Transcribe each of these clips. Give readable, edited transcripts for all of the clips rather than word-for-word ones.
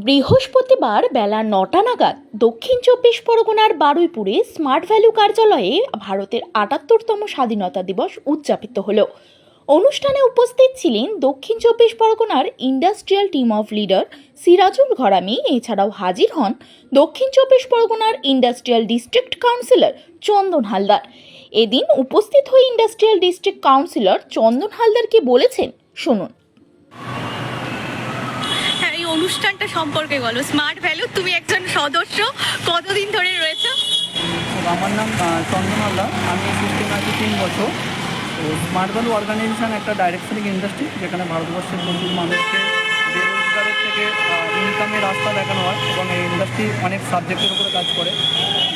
বৃহস্পতিবার বেলা ৯টা নাগাদ দক্ষিণ চব্বিশ পরগনার বারুইপুরে স্মার্ট ভ্যালু কার্যালয়ে ভারতের ৭৮তম স্বাধীনতা দিবস উদযাপিত হল। অনুষ্ঠানে উপস্থিত ছিলেন দক্ষিণ চব্বিশ পরগনার industrial team of leader Sirajul ঘরামি। এছাড়াও হাজির হন দক্ষিণ চব্বিশ পরগনার ইন্ডাস্ট্রিয়াল ডিস্ট্রিক্ট কাউন্সিলর চন্দন হালদার। এদিন উপস্থিত হয়ে ইন্ডাস্ট্রিয়াল ডিস্ট্রিক্ট কাউন্সিলর চন্দন হালদার কি বলেছেন শুনুন। অনুষ্ঠানটা সম্পর্কে বলো। স্মার্ট ভ্যালু, তুমি একজন সদস্য, কতদিন ধরে রয়েছে? আমার নাম চন্দন হালদার, আমি এই সিস্টেমে আছি 3 বছর। তো স্মার্ট ভ্যালু অর্গানাইজেশন একটা ডাইরেক্ট সেলিং ইন্ডাস্ট্রি, যেখানে ভারতবর্ষের প্রচুর মানুষকে বেরোজগারের থেকে ইনকামের রাস্তা দেখানো হয় এবং এই ইন্ডাস্ট্রি অনেক সাবজেক্টের উপরে কাজ করে।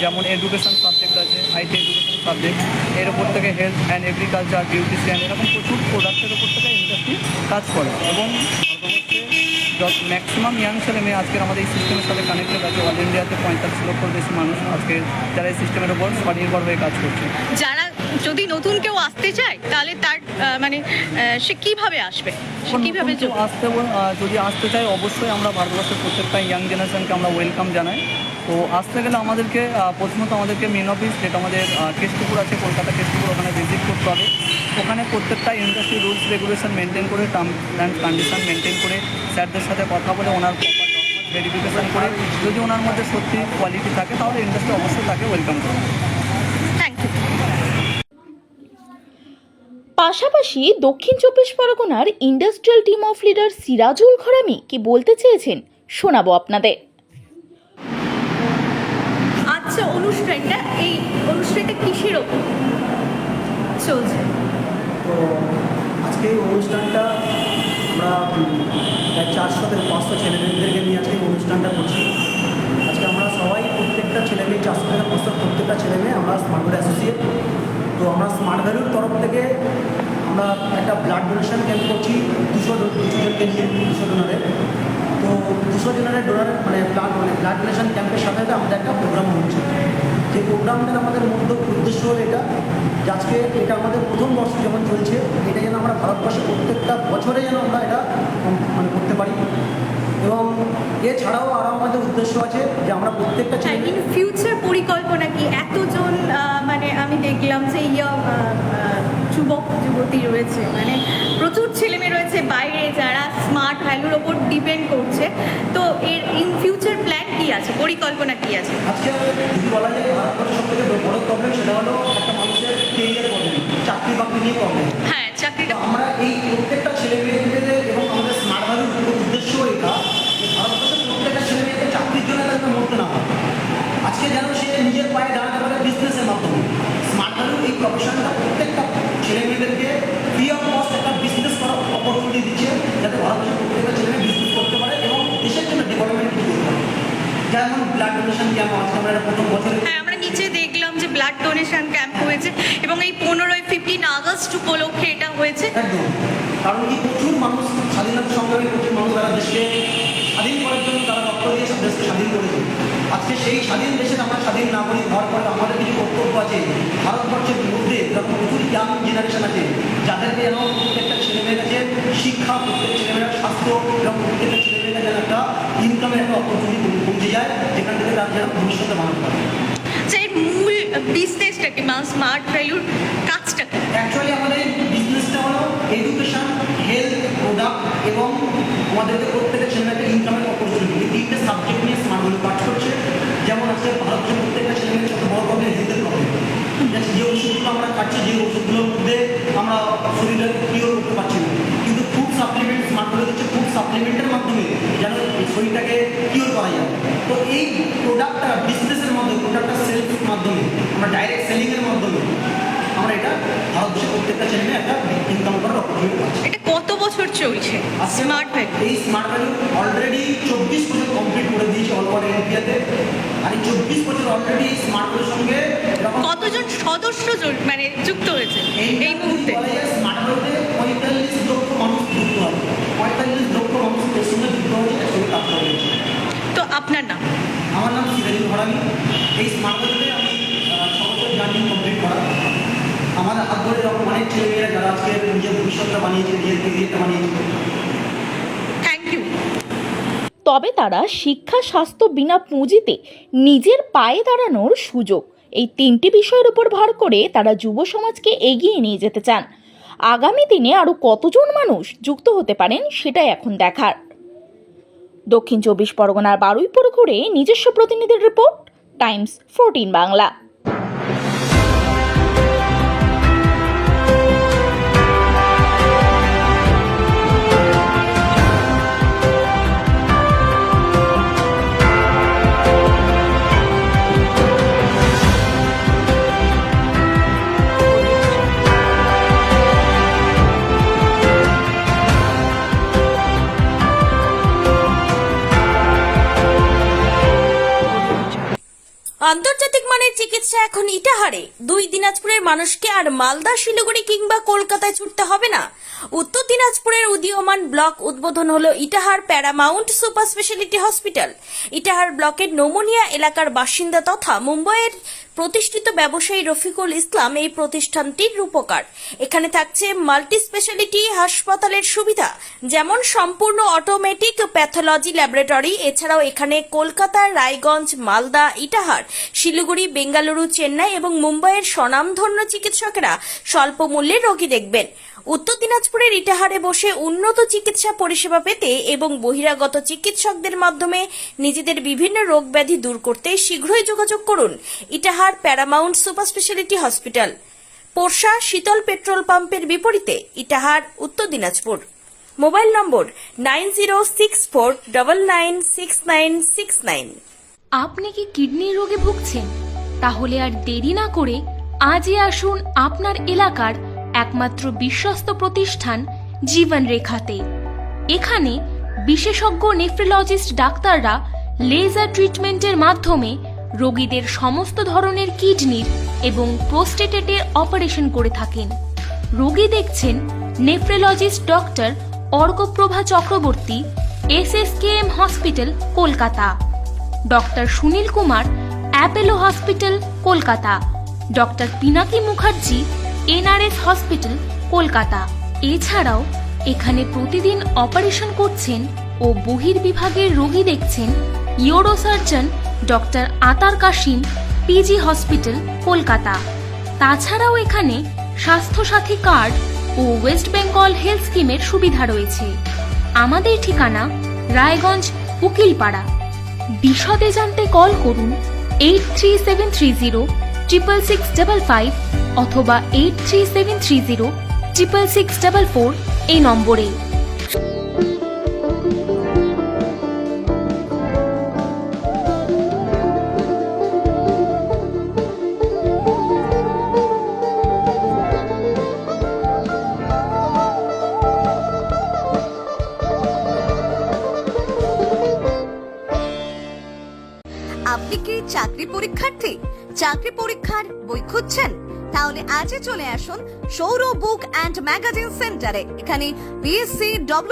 যেমন এডুকেশন সাবজেক্ট আছে, আইটি এডুকেশন সাবজেক্ট, এর উপর থেকে হেলথ অ্যান্ড এগ্রিকালচার, বিউটিশিয়ান, এরকম প্রচুর প্রোডাক্টের উপর থেকে ইন্ডাস্ট্রি কাজ করে। এবং ভারতবর্ষে ম্যাক্সিমাম ইয়াং ছেলে মেয়ে আজকের আমাদের এই সিস্টেমের সাথে কানেক্টেড আছে। অল ইন্ডিয়াতে 45 লক্ষর বেশি মানুষ আজকে যারা এই সিস্টেমের উপর স্বনির্ভর হয়ে কাজ করছে। যারা যদি নতুন কেউ আসতে চায় তাহলে তার সে কিভাবে আসবে, সে কিভাবে যদি আসতে চায়, অবশ্যই আমরা ভারতবর্ষের প্রত্যেকটা ইয়াং জেনারেশনকে আমরা ওয়েলকাম জানাই। তো আসতে গেলে আমাদেরকে প্রথমত আমাদেরকে মেন অফিস, যেটা আমাদের কেষ্টপুর আছে, কলকাতা কেষ্টপুর, ওখানে ভিজিট করতে হবে। ওখানে প্রত্যেকটা ইন্ডাস্ট্রি রুলস রেগুলেশন মেনটেন করে, টার্মস অ্যান্ড কন্ডিশন মেনটেন করে, স্যারদের সাথে কথা বলে ওনার প্রপার ডকুমেন্ট ভেরিফিকেশন করে, যদি ওনার মধ্যে সত্যি কোয়ালিটি থাকে তাহলে ইন্ডাস্ট্রি অবশ্যই তাকে ওয়েলকাম করবে। Thank you. পাশাপাশি দক্ষিণ চব্বিশ পরগনার industrial team of leader Sirajul Gharami কি বলতে চেয়েছেন শোনাবো আপনাদের। আচ্ছা, এই অনুষ্ঠানটা কিসের ওপর চলছে? তো আজকে এই অনুষ্ঠানটা আমরা প্রায় 400 থেকে 500 ছেলেমেয়েদেরকে নিয়ে আজকে এই অনুষ্ঠানটা করছি। আজকে আমরা সবাই প্রত্যেকটা ছেলেমেয়ে 400 থেকে 500 প্রত্যেকটা ছেলেমেয়ে আমরা স্মার্ট ভ্যালু অ্যাসোসিয়েট। তো আমরা স্মার্ট ভ্যালুর তরফ থেকে আমরা একটা ব্লাড ডোনেশন ক্যাম্প করছি 200 জনকে নিয়ে, 200 ডোনারের। তো 200 জনের ডোনারের ব্লাড ডোনেশন ক্যাম্পের সাথে সাথে আমাদের একটা প্রোগ্রাম হচ্ছে। যে প্রোগ্রামটার আমাদের মূল উদ্দেশ্য হলো এটা যে আজকে এটা আমাদের প্রথম বর্ষ যেমন চলছে, এটা যেন আমরা ভারতবর্ষে প্রত্যেকটা বছরে যেন আমরা এটা করতে পারি। এবং এছাড়াও আরও আমাদের উদ্দেশ্য আছে যে আমরা প্রত্যেকটা ইন ফিউচার পরিকল্পনা কি? এতজন আমি দেখলাম যে যুবক যুবতী রয়েছে, প্রচুর ছেলেমেয়ে রয়েছে বাইরে যারা স্মার্ট ভ্যালুর ওপর ডিপেন্ড করছে। তো এর ইন ফিউচার প্ল্যান কি আছে, পরিকল্পনা কি আছে? আজকে যদি বলা যায় ভারতবর্ষের সব থেকে বড় প্রবলেম সেটা হলো একটা মানুষের কেরিয়ার প্রবলেম, চাকরি বাকরি নিয়ে প্রবলেম। হ্যাঁ, চাকরিটা আমরা এই প্রত্যেকটা ছেলে মেয়েদের এবং আমাদের স্মার্ট ভ্যালুর উদ্দেশ্য এটা যে ভারতবর্ষের প্রত্যেকটা ছেলে মেয়েকে চাকরির জন্য তাদের মরতে না হয়। আজকে যেন সে নিজের পায়ে দাঁড়াতে পারে বিজনেসের মাধ্যমে। স্মার্ট ভ্যালু এই প্রফেশনটা প্রত্যেকটা ছেলে মেয়েদেরকে ফ্রি অফ কস্ট একটা বিজনেস করার অপরচুনিটি দিচ্ছে, যাতে ভারতবর্ষের প্রত্যেকটা ছেলে মেয়ে বিজনেস করতে পারে এবং দেশের জন্য ডেভেলপমেন্ট করতে পারে। যেমন ব্লাড ডোনেশন ক্যাম্প আজকে আমরা প্রথম বছরে আমরা নিচে দেখলাম যে ব্লাড ডোনেশন ক্যাম্প হয়েছে এবং এই 15 আগস্ট উপলক্ষে এটা হয়েছে। একদম, কারণ কি প্রচুর মানুষ স্বাধীনতা সংগ্রামী, প্রচুর মানুষ যারা দেশকে স্বাধীন করার জন্য তারা রক্ত দিয়ে দেশকে স্বাধীন করেছে। আজকে সেই স্বাধীন দেশে আমরা স্বাধীন নাগরিক হওয়ার পরে আমাদের কিছু কর্তব্য আছে। ভারতবর্ষের মধ্যে যখন প্রচুর ইয়াং জেনারেশন আছে, যাদেরকে যেন প্রত্যেকটা ছেলেমেয়ের কাছে শিক্ষা, প্রত্যেক ছেলেমেয়ের স্বাস্থ্য এবং প্রত্যেকটা ছেলেমেয়ের যেন একটা ইনকামের একটা অপরচুনিটি পৌঁছে যায়, যেখান থেকে তারা যেন ভবিষ্যতে মানুষ পায়। এর মূল বিজনেসটাকে স্মার্ট ভ্যালুর কাজটা অ্যাকচুয়ালি আমাদের বিজনেসটা হলো এডুকেশন, হেলথ, প্রোডাক্ট এবং আমাদেরকে প্রত্যেকটা ছেলেমেয়েকে ইনকামের অপরচুনিটি, এই তিনটে সাবজেক্ট নিয়ে স্মার্ট ভ্যালু কাজ করছে। যেমন আজকে ভারতের প্রত্যেকটা ছেলেমেয়ের ছোটো বড় প্রবলেম হেলথের প্রবলেম। যে ওষুধগুলো আমরা খাচ্ছি, যে ওষুধগুলোর মধ্যে আমরা শরীরটাকে কিওর করতে পারছি না, কিন্তু ফুড সাপ্লিমেন্ট স্মার্ট ভ্যালু দিচ্ছে ফুড সাপ্লিমেন্টের মাধ্যমে যেন শরীরটাকে কিওর করা যায়। তো এই প্রোডাক্টটা বিজনেসের মাধ্যমে, প্রোডাক্টটা সেলসের মাধ্যমে, আমরা ডাইরেক্ট সেলিংয়ের মাধ্যমে আমরা এটা ভারতবর্ষের প্রত্যেকটা ছেলেমেয়ে একটা ইনকাম করার অপরচুনিটি পাচ্ছে। এটা কত বছর চলছে স্মার্ট ভ্যালু? এই স্মার্ট ভ্যালু অলরেডি 24 বছর কমপ্লিট করে দিয়েছে অল ওভার ইন্ডিয়াতে। আর এই 24 বছর অলরেডি এই স্মার্ট ভ্যালুর সঙ্গে কতজন সদস্য যুক্ত হয়েছে এই মুহূর্তে? স্মার্ট ভ্যালুতে 45 লক্ষ মানুষ যুক্ত হয়, 45 লক্ষ মানুষ এর সঙ্গে যুক্ত হয়েছে, একসঙ্গে কাজ করে হয়েছে। তো আপনার নাম? আমার নাম সিরাজুল ঘরামি। এই স্মার্ট ভ্যালুতে আমি 6 বছর জার্নি কমপ্লিট করা। আমার হাত ধরে এরকম অনেক ছেলেমেয়েরা যারা আজকে নিজের ভবিষ্যৎটা বানিয়েছে, নিজের কেরিয়ারটা বানিয়েছে। Thank you. তবে তারা শিক্ষা, স্বাস্থ্য, বিনা পুঁজিতে নিজের পায়ে দাঁড়ানোর সুযোগ, এই তিনটি বিষয়ের উপর ভর করে তারা যুব সমাজকে এগিয়ে নিয়ে যেতে চান। আগামী দিনে আরও কতজন মানুষ যুক্ত হতে পারেন সেটাই এখন দেখার। দক্ষিণ 24 পরগনার বারুইপুর ঘুরে নিজস্ব প্রতিনিধির রিপোর্ট, টাইমস 14 বাংলা। আন্তর্জাতিক মানের চিকিৎসা এখন ইটাহারে। 2 দিনাজপুরের মানুষকে আর মালদা, শিলিগুড়ি কিংবা কলকাতায় ছুটতে হবে না। উত্তর দিনাজপুরের উদীয়মান ব্লক উদ্বোধন হলো Itahar paramount super speciality hospital. Itahar ব্লকের নোমনিয়া এলাকার বাসিন্দা তথা মুম্বাইয়ের প্রতিষ্ঠিত ব্যবসায়ী রফিকুল ইসলাম এই প্রতিষ্ঠানটির রূপকার। এখানে থাকছে মাল্টি স্পেশালিটি হাসপাতালের সুবিধা, যেমন সম্পূর্ণ অটোমেটিক প্যাথোলজি ল্যাবরেটরি। এছাড়াও এখানে কলকাতা, রায়গঞ্জ, মালদা, ইটাহার, শিলিগুড়ি, বেঙ্গালুরু, চেন্নাই এবং মুম্বাইয়ের স্বনামধন্য চিকিৎসকেরা স্বল্প মূল্যে রোগী দেখবেন। উত্তর দিনাজপুরের ইটাহারে বসে উন্নত চিকিৎসা পরিষেবা পেতে এবং বহিরাগত চিকিৎসকদের মাধ্যমে নিজেদের বিভিন্ন রোগ ব্যাধি দূর করতে শীঘ্রই যোগাযোগ করুন Itahar paramount super speciality hospital, Porsha Sheetal petrol পাম্পের বিপরীতে, ইটাহার, উত্তর দিনাজপুর। মোবাইল নম্বর 9064996969। আপনি কি কিডনি রোগে ভুগছেন? তাহলে আর দেরি না করে আজই আসুন আপনার এলাকার একমাত্র বিশ্বস্ত প্রতিষ্ঠান জীবন রেখাতে। এখানে বিশেষজ্ঞ নেফ্রোলজিস্ট ডাক্তাররা লেজার ট্রিটমেন্টের মাধ্যমে রোগীদের সমস্ত ধরনের কিডনির এবং প্রোস্টেটের অপারেশন করে থাকেন। রোগী দেখছেন nephrologist doctor Arkaprabha Chakraborty, SSKM hospital, Kolkata. Doctor Sunil Kumar, Apollo hospital, Kolkata. Doctor Pinaki Mukherjee, NRS hospital, Kolkata. এছাড়াও এখানে প্রতিদিন অপারেশন করছেন ও বহির্বিভাগের রোগী দেখছেন ইউরোসার্জন ডক্টর আতার কাশিম, PG হসপিটাল, কলকাতা। তাছাড়াও এখানে স্বাস্থ্যসাথী কার্ড ও ওয়েস্ট বেঙ্গল হেলথ স্কিমের সুবিধা রয়েছে। আমাদের ঠিকানা রায়গঞ্জ, উকিলপাড়া। বিশদে জানতে কল করুন 8373066655 অথবা 8373066644 এই নম্বরে। আপনি কি চাকরি পরীক্ষার্থী? চাকরি পরীক্ষার বই খুঁজছেন? তাহলে আজই চলে আসুন সৌরভ বুক অ্যান্ড ম্যাগাজিন সেন্টারে। এখানে BSc,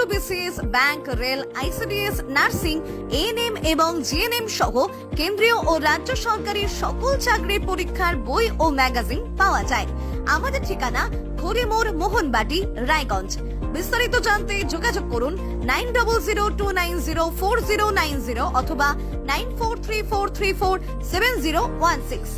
WBCS, bank, rail, ICDS, nursing, ANM এবং GNM সহ কেন্দ্রীয় ও রাজ্য সরকারি সকল চাকরির পরীক্ষার বই ও ম্যাগাজিন পাওয়া যায়। আমাদের ঠিকানা হরিমোড়, মোহনবাটি, রায়গঞ্জ। বিস্তারিত জানতে যোগাযোগ করুন 9002904090 অথবা 9434347016।